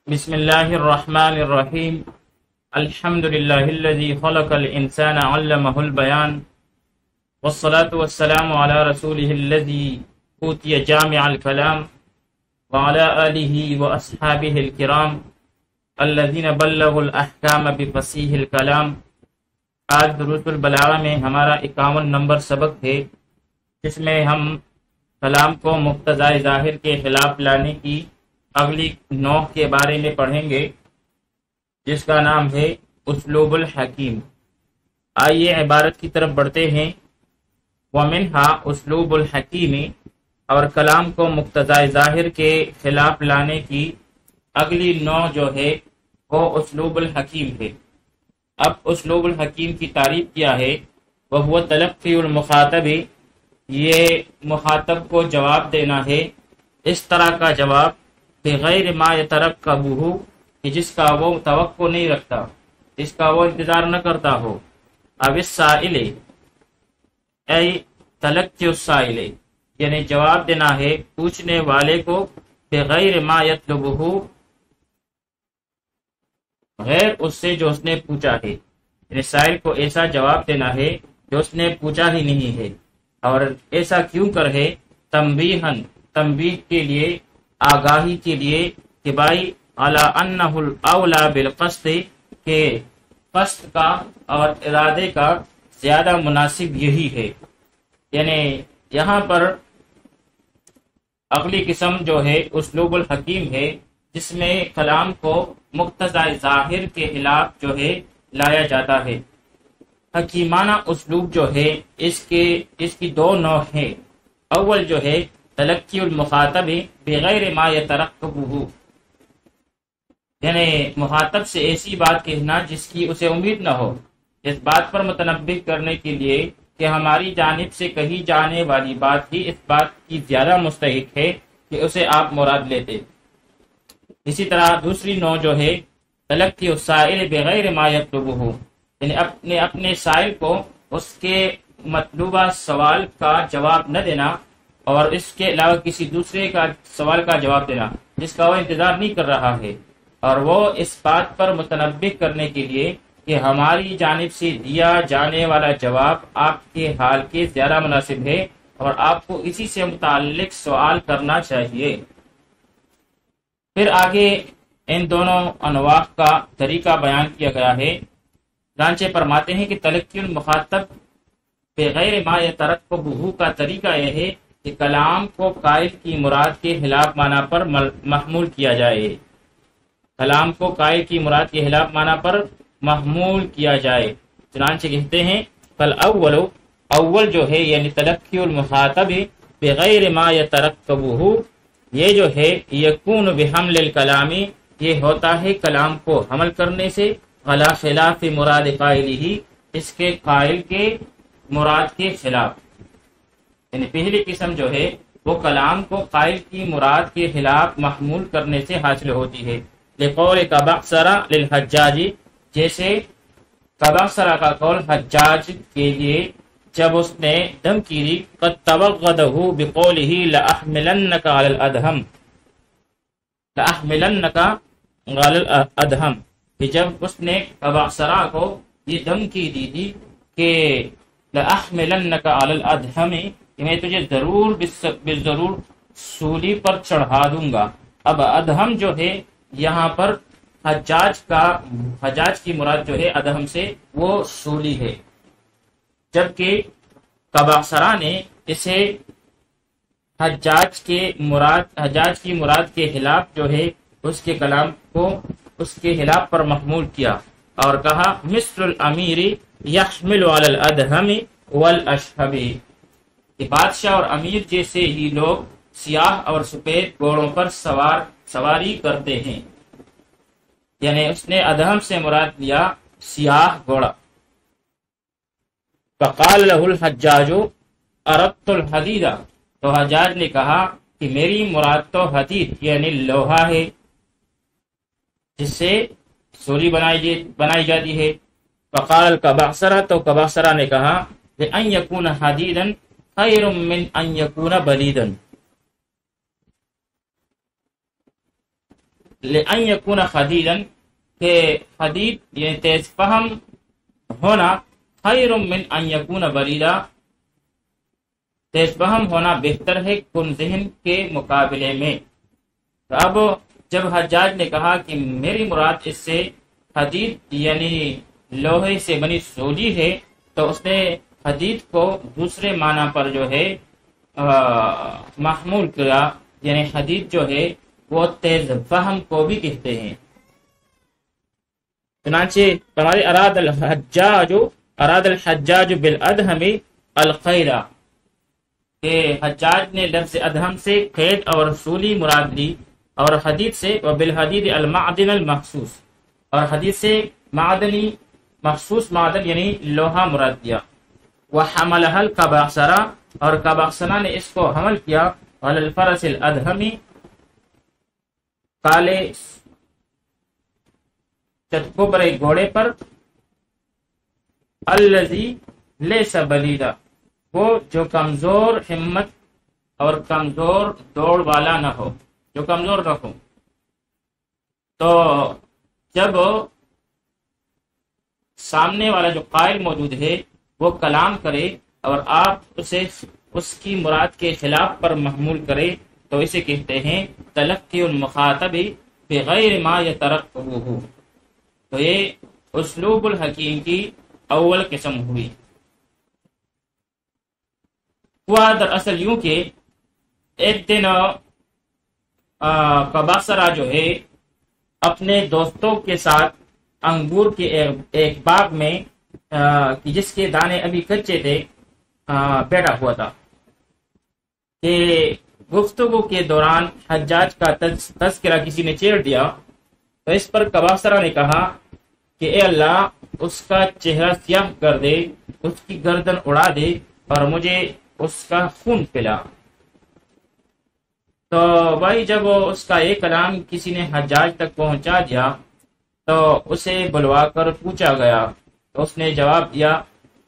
بسم اللہ الرحمن الرحیم الحمد للہ الذی خلق الانسان علمہ البیان والصلاة والسلام علی رسولہ الذی اوتی جامع الکلام وعلی آلہ واصحابہ الکرام الذین بلغوا الاحکام بفصیح الکلام۔ آج دروس البلاغہ میں ہمارا 51 نمبر سبق ہے، جس میں ہم کلام کو مقتضائے ظاہر کے خلاف لانے کی اگلی نوع کے بارے میں پڑھیں گے، جس کا نام ہے اسلوب الحکیم۔ آئیے عبارت کی طرف بڑھتے ہیں۔ وَمِنْهَا اسلوب الحکیم، اور کلام کو مقتضائے ظاہر کے خلاف لانے کی اگلی نوع جو ہے وہ اسلوب الحکیم ہے۔ اب اسلوب الحکیم کی تعریف کیا ہے؟ وَهُوَ تلقی المخاطب، یہ مخاطب کو جواب دینا ہے اس طرح کا جواب بغیر ما یترقبہ، کہ جس کا وہ توقع نہیں رکھتا، جس کا وہ انتظار نہ کرتا ہو۔ اب السائل ای تلقی السائل، یعنی جواب دینا ہے پوچھنے والے کو بغیر ما یطلبہ، غیر اس سے جو اس نے پوچھا ہے، یعنی سائل کو ایسا جواب دینا ہے جو اس نے پوچھا ہی نہیں ہے۔ اور ایسا کیوں کر ہے؟ تنبیہن، تنبیہ کے لیے، آگاہی کے لیے، کہ بھائی علی انہ الاولی بالقصد، کہ قصد کا اور ارادے کا زیادہ مناسب یہی ہے۔ یعنی یہاں پر اگلی قسم جو ہے اسلوب الحکیم ہے، جس میں کلام کو مقتضائے ظاہر کے خلاف جو ہے لایا جاتا ہے۔ حکیمانہ اسلوب جو ہے اس کی دو نوع ہے۔ اول جو ہے تلقی المخاطب بغیر ما یترقبہ، یعنی مخاطب سے ایسی بات کہنا جس کی اسے امید نہ ہو، اس بات پر متنبہ کرنے کے لیے کہ ہماری جانب سے کہی جانے والی بات ہی اس بات کی زیادہ مستحق ہے کہ اسے آپ مراد لیتے۔ اسی طرح دوسری نوع جو ہے تلقی السائل بغیر ما یطلبہ، یعنی اپنے سائل کو اس کے مطلوبہ سوال کا جواب نہ دینا، اور اس کے علاوہ کسی دوسرے کا سوال کا جواب دینا جس کا وہ انتظار نہیں کر رہا ہے، اور وہ اس بات پر متنبہ کرنے کے لیے کہ ہماری جانب سے دیا جانے والا جواب آپ کے حال کے زیادہ مناسب ہے اور آپ کو اسی سے متعلق سوال کرنا چاہیے۔ پھر آگے ان دونوں انواع کا طریقہ بیان کیا گیا ہے۔ چنانچہ فرماتے ہیں کہ تلقی المخاطب بغیر ما یترقبہ کا طریقہ یہ ہے کہ کلام کو قائل کی مراد کے خلاف معنی پر محمول کیا جائے، کلام کو قائل کی مراد کے خلاف معنی پر محمول کیا جائے۔ چنانچہ کہتے ہیں فالاول، اول جو ہے یعنی تلقی المخاطب بغیر ما یترقبہ، یہ جو ہے یکون بحمل الکلامی، یہ ہوتا ہے کلام کو حمل کرنے سے علی خلاف مراد قائلہ، اس کے قائل کے مراد کے خلاف۔ یعنی پہلی قسم جو ہے وہ کلام کو قائل کی مراد کے خلاف محمول کرنے سے حاصل ہوتی ہے۔ لقول کبعثر للحجاج، جیسے کبعثر کا قول حجاج کے لیے جب اس نے دھمکی دی، قد توغدہ بقولہ لأحملنک علی الادہم، لأحملنک علی الادہم، کہ جب اس نے کبعثر کو یہ دھمکی دی تھی کہ لأحملنک علی الادہم، کہ میں تجھے ضرور بالضرور سولی پر چڑھا دوں گا۔ اب ادہم جو ہے یہاں پر حجاج کی مراد جو ہے ادہم سے وہ سولی ہے، جبکہ کبعثر نے اسے حجاج کی مراد کے خلاف جو ہے اس کے کلام کو اس کے خلاف پر محمول کیا اور کہا مثل الامیر یحمل علی الادہم والاشہب، کہ بادشاہ اور امیر جیسے ہی لوگ سیاہ اور سفید گھوڑوں پر سواری کرتے ہیں۔ یعنی اس نے ادہم سے مراد لیا سیاہ گھوڑا۔ فقال له الحجاج اردت الحدید، تو حجاج نے کہا کہ میری مراد تو حدید یعنی لوہا ہے جس سے سوری بنائی جاتی ہے۔ فقال کبعثر، تو کبعثر نے کہا لأن یکون حدیدا خیر من ان یکون بلیدا، لأن یکون خدیرا کہ خدید یعنی تیز فہم ہونا خیر من ان یکون بلیدا تیز فہم ہونا بہتر ہے کن ذہن کے مقابلے میں۔ تو اب جب حجاج نے کہا کہ میری مراد اس سے حدید یعنی لوہے سے بنی سولی ہے، تو اس نے حدید کو دوسرے معنی پر جو ہے محمول کیا، یعنی حدید جو ہے وہ تیز فہم کو بھی کہتے ہیں۔ چنانچہ ہمارے اراد الحجاج بالادہم الخیرہ کہ حجاج نے لفظ ادہم سے قید اور سولی مراد لی، اور حدید سے وبالحدید المعدن المخصوص، اور حدید سے معدنی مخصوص معدن یعنی لوہا مراد دیا۔ وحملها القباصرہ، اور قباصرہ نے اس کو حمل کیا علی الفرس الادہمی کالے چتکبرے گھوڑے پر، الذی لیس بلیدا وہ جو کمزور ہمت اور کمزور دوڑ والا نہ ہو، جو کمزور نہ ہو۔ تو جب سامنے والا جو قائل موجود ہے وہ کلام کرے اور آپ اسے اس کی مراد کے خلاف پر محمول کرے تو اسے کہتے ہیں تلقی المخاطب بغیر ما یترقبہ۔ تو یہ اسلوب الحکیم کی اول قسم ہوئی۔ ہوا دراصل یوں کہ ایک دن قباصرہ جو ہے اپنے دوستوں کے ساتھ انگور کے ایک باغ میں جس کے دانے ابھی کچے تھے بیٹھا ہوا تھا کہ گفتگو کے دوران حجاج کا تذکرہ کسی نے چھیڑ دیا، تو اس پر قباصرہ نے کہا کہ اے اللہ اس کا چہرہ سیاہ کر دے، اس کی گردن اڑا دے اور مجھے اس کا خون پلا۔ تو بھائی جب اس کا یہ کلام کسی نے حجاج تک پہنچا دیا تو اسے بلوا کر پوچھا گیا، تو اس نے جواب دیا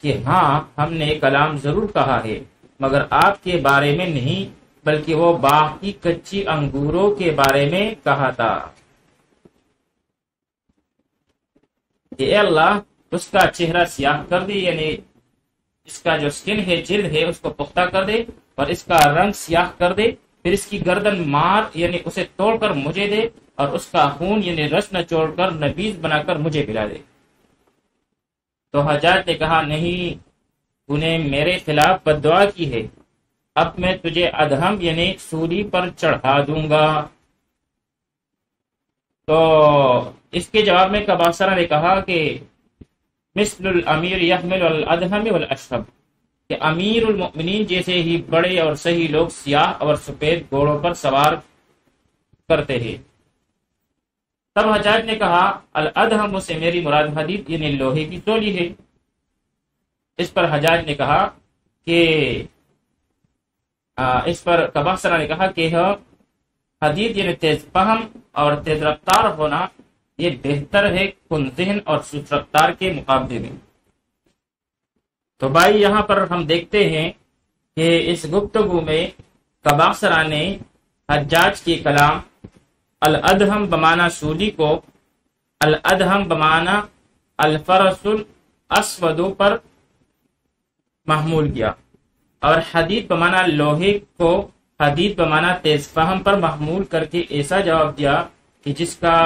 کہ ہاں ہم نے یہ کلام ضرور کہا ہے، مگر آپ کے بارے میں نہیں بلکہ وہ باغ کی کچی انگوروں کے بارے میں کہا تھا کہ اے اللہ اس کا چہرہ سیاہ کر دے، یعنی اس کا جو سکن ہے جلد ہے اس کو پختہ کر دے اور اس کا رنگ سیاہ کر دے، پھر اس کی گردن مار یعنی اسے توڑ کر مجھے دے، اور اس کا خون یعنی رس نچوڑ کر نبیذ بنا کر مجھے پلا دے۔ تو حجاج نے کہا نہیں، تو نے میرے خلاف بد دعا کی ہے، اب میں تجھے ادہم یعنی سولی پر چڑھا دوں گا۔ تو اس کے جواب میں قباصرہ نے کہا کہ مثل الامیر یحمل الادہم والاشہب کہ امیر المؤمنین جیسے ہی بڑے اور صحیح لوگ سیاہ اور سفید گھوڑوں پر سوار کرتے ہیں۔ تب حجاج نے کہا الادہم سے میری مراد حدید یعنی لوہے کی سولی ہے۔ اس پر حجاج نے کہا کہ اس پر قباصرہ نے کہا کہ حدید یعنی تیز فہم اور تیز رفتار ہونا یہ بہتر ہے کن ذہن اور سست رفتار کے مقابلے میں۔ تو بھائی یہاں پر ہم دیکھتے ہیں کہ اس گفتگو میں قباصرہ نے حجاج کے کلام الادہم بمعنی سولی کو الادہم بمعنی الفرس الاسود پر محمول کیا، اور حدید بمعنی لوہے کو حدید بمعنی تیز فہم پر محمول کر کے ایسا جواب دیا کہ جس کا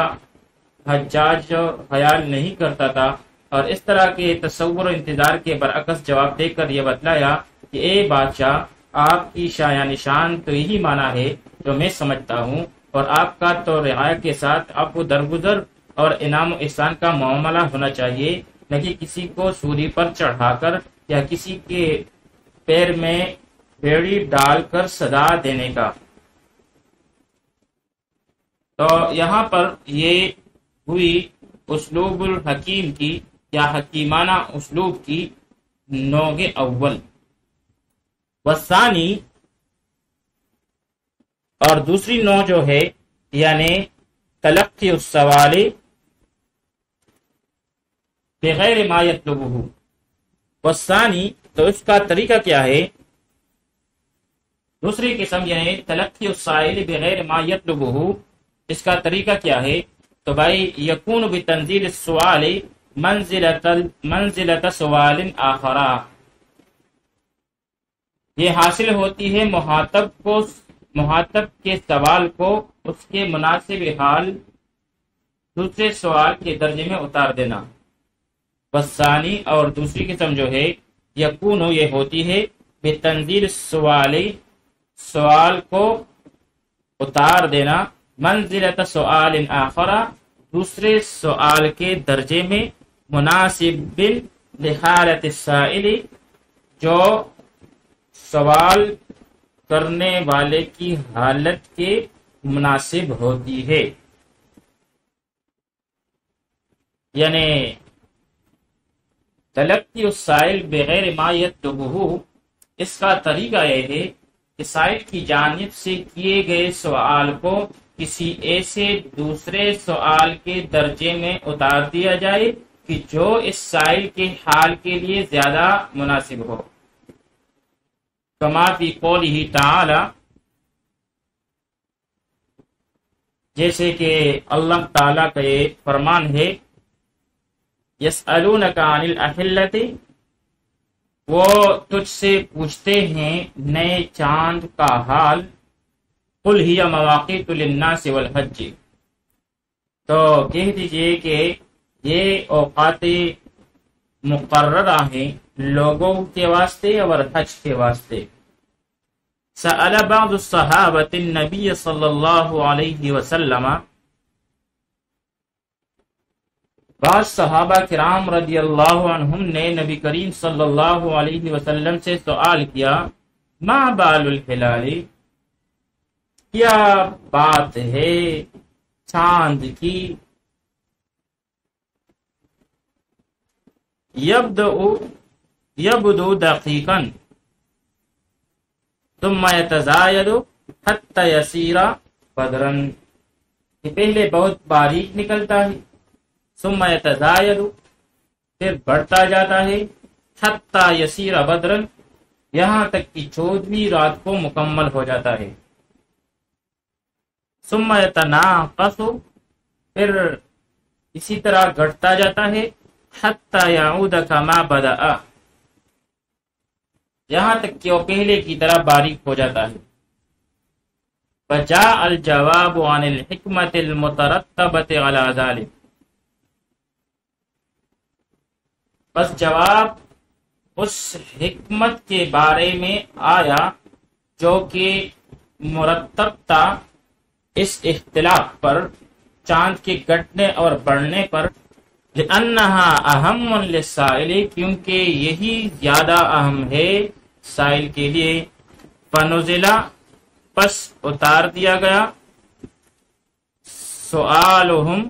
حجاج خیال نہیں کرتا تھا، اور اس طرح کے تصور و انتظار کے برعکس جواب دے کر یہ بتلایا کہ اے بادشاہ، آپ کی شایان نشان تو یہی معنی ہے جو میں سمجھتا ہوں، اور آپ کا تو رعایا کے ساتھ آپ کو درگزر اور انعام و احسان کا معاملہ ہونا چاہیے، نہ کہ کسی کو سولی پر چڑھا کر یا کسی کے پیر میں بیڑی ڈال کر صدا دینے کا۔ تو یہاں پر یہ ہوئی اسلوب الحکیم کی یا حکیمانہ اسلوب کی نوع اول۔ والثانی، اور دوسری نوع جو ہے یعنی تلقی السوال بغیر ما یطلبہ۔ والثانی، تو اس کا طریقہ کیا ہے؟ دوسری قسم یعنی تلقی السائل بغیر ما یطلبہ، اس کا طریقہ کیا ہے؟ تو بھائی یکون بتنزیل السؤال منزلت سوال آخرا، یہ حاصل ہوتی ہے مخاطب کے سوال کو اس کے مناسب حال دوسرے سوال کے درجے میں اتار دینا۔ والثانی، اور دوسری قسم جو ہے، یکون یہ ہوتی ہے بتنزیل السؤال، سوال کو اتار دینا، منزلت سؤال آخر، دوسرے سوال کے درجے میں، مناسب لحالت السائل، جو سوال کرنے والے کی حالت کے مناسب ہوتی ہے۔ یعنی تلقی السائل بغیر ما یطلبہ، اس کا طریقہ یہ ہے کہ سائل کی جانب سے کیے گئے سوال کو کسی ایسے دوسرے سوال کے درجے میں اتار دیا جائے کہ جو اس سائل کے حال کے لیے زیادہ مناسب ہو۔ کما فی قولہ تعالی، جیسے کہ اللہ تعالیٰ کا یہ فرمان ہے، یسألونک عن الاحلۃ، وہ تجھ سے پوچھتے ہیں نئے چاند کا حال، قل ہی مواقیت للناس والحج، تو کہہ دیجئے کہ یہ اوقات مقررہ ہیں لوگوں کے واسطے اور حج کے واسطے۔ سأل بعض الصحابۃ النبی صلی اللہ علیہ وسلم، بعض صحابہ کرام رضی اللہ عنہم نے نبی کریم صلی اللہ علیہ وسلم سے سوال کیا، ما بال الہلال، کیا بات ہے چاند کی، یبدو دقیقا ثم یتزاید حتی یسیر بدرا، کہ پہلے بہت باریک نکلتا ہے، ثم یتزاید، پھر بڑھتا جاتا ہے، حتی یسیر بدرا، یہاں تک کہ 14ویں رات کو مکمل ہو جاتا ہے، ثم یتناقص، پھر اسی طرح گھٹتا جاتا ہے، حتی یعود کما بدأ، یہاں تک کہ وہ پہلے کی طرح باریک ہو جاتا ہے۔ فجاء الجواب عن الحکمت المترتبۃ علی ذلک، بس جواب اس حکمت کے بارے میں آیا جو کہ مرتب تھا اس اختلاف پر، چاند کے گھٹنے اور بڑھنے پر، لأنها اہم للسائل، کیونکہ یہی زیادہ اہم ہے سائل کے لیے، فنزلہ، پس اتار دیا گیا، سؤالہم،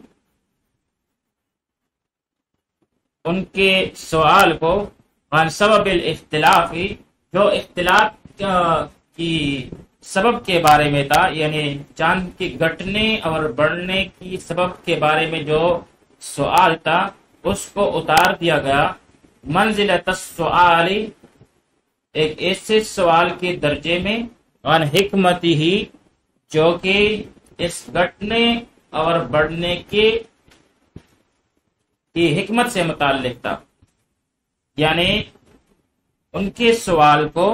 ان کے سوال کو، عن سبب الاختلاف، جو اختلاف کی سبب کے بارے میں تھا، یعنی چاند کے گھٹنے اور بڑھنے کی سبب کے بارے میں جو سوال تھا اس کو اتار دیا گیا، منزلت السؤال، ایک ایسے سوال کے درجے میں، عن حکمتی ہی، جو کہ اس گھٹنے اور بڑھنے کی حکمت سے متعلق تھا، یعنی ان کے سوال کو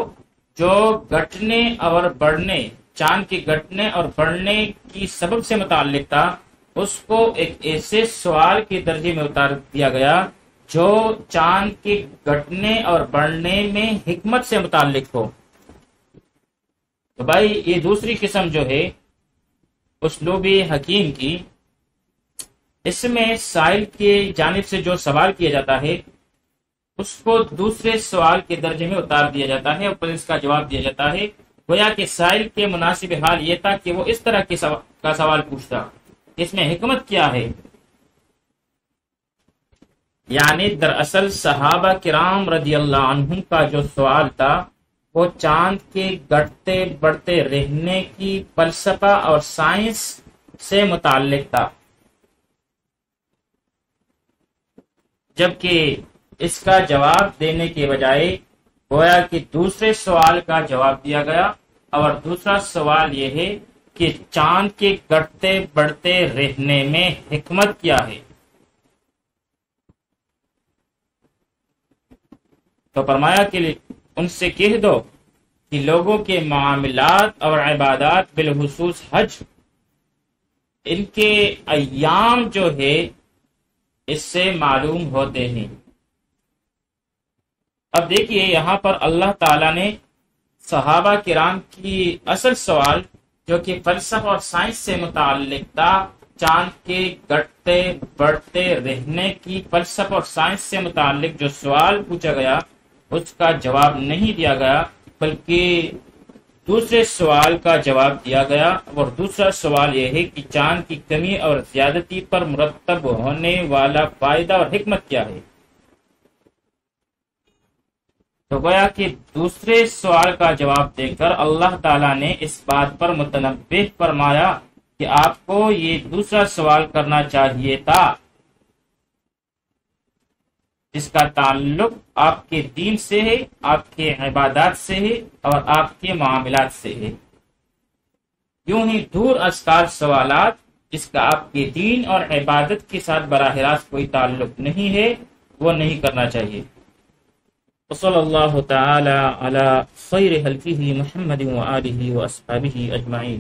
جو گھٹنے اور بڑھنے، چاند کے گھٹنے اور بڑھنے کی سبب سے متعلق تھا، اس کو ایک ایسے سوال کے درجے میں اتار دیا گیا جو چاند کے گھٹنے اور بڑھنے میں حکمت سے متعلق ہو۔ تو بھائی یہ دوسری قسم جو ہے اسلوب حکیم کی، اس میں سائل کے جانب سے جو سوال کیا جاتا ہے اس کو دوسرے سوال کے درجے میں اتار دیا جاتا ہے اور پھر اس کا جواب دیا جاتا ہے، گویا کہ سائل کے مناسب حال یہ تھا کہ وہ اس طرح کا سوال پوچھتا، اس میں حکمت کیا ہے؟ یعنی دراصل صحابہ کرام رضی اللہ عنہم کا جو سوال تھا وہ چاند کے گھٹتے بڑھتے رہنے کی فلسفہ اور سائنس سے متعلق تھا، جبکہ اس کا جواب دینے کے بجائے گویا کہ دوسرے سوال کا جواب دیا گیا، اور دوسرا سوال یہ ہے کہ چاند کے گڑتے بڑھتے رہنے میں حکمت کیا ہے؟ تو فرمایا کہ ان سے کہہ دو کہ لوگوں کے معاملات اور عبادات بالخصوص حج، ان کے ایام جو ہے اس سے معلوم ہوتے ہیں۔ اب دیکھیے یہاں پر اللہ تعالیٰ نے صحابہ کرام کی اصل سوال جو کہ فلسفہ اور سائنس سے متعلق تھا، چاند کے گڑتے بڑھتے رہنے کی فلسفہ اور سائنس سے متعلق جو سوال پوچھا گیا اس کا جواب نہیں دیا گیا، بلکہ دوسرے سوال کا جواب دیا گیا، اور دوسرا سوال یہ ہے کہ چاند کی کمی اور زیادتی پر مرتب ہونے والا فائدہ اور حکمت کیا ہے۔ تو گویا کہ دوسرے سوال کا جواب دے کر اللہ تعالیٰ نے اس بات پر متنبہ فرمایا کہ آپ کو یہ دوسرا سوال کرنا چاہیے تھا جس کا تعلق آپ کے دین سے ہے، آپ کے عبادات سے ہے اور آپ کے معاملات سے ہے۔ یوں ہی دور ازکار سوالات جس کا آپ کے دین اور عبادت کے ساتھ براہ راست کوئی تعلق نہیں ہے وہ نہیں کرنا چاہیے۔ وصلی اللہ تعالی علی خیر خلقہ محمد وآلہ واصحابہ اجمعین۔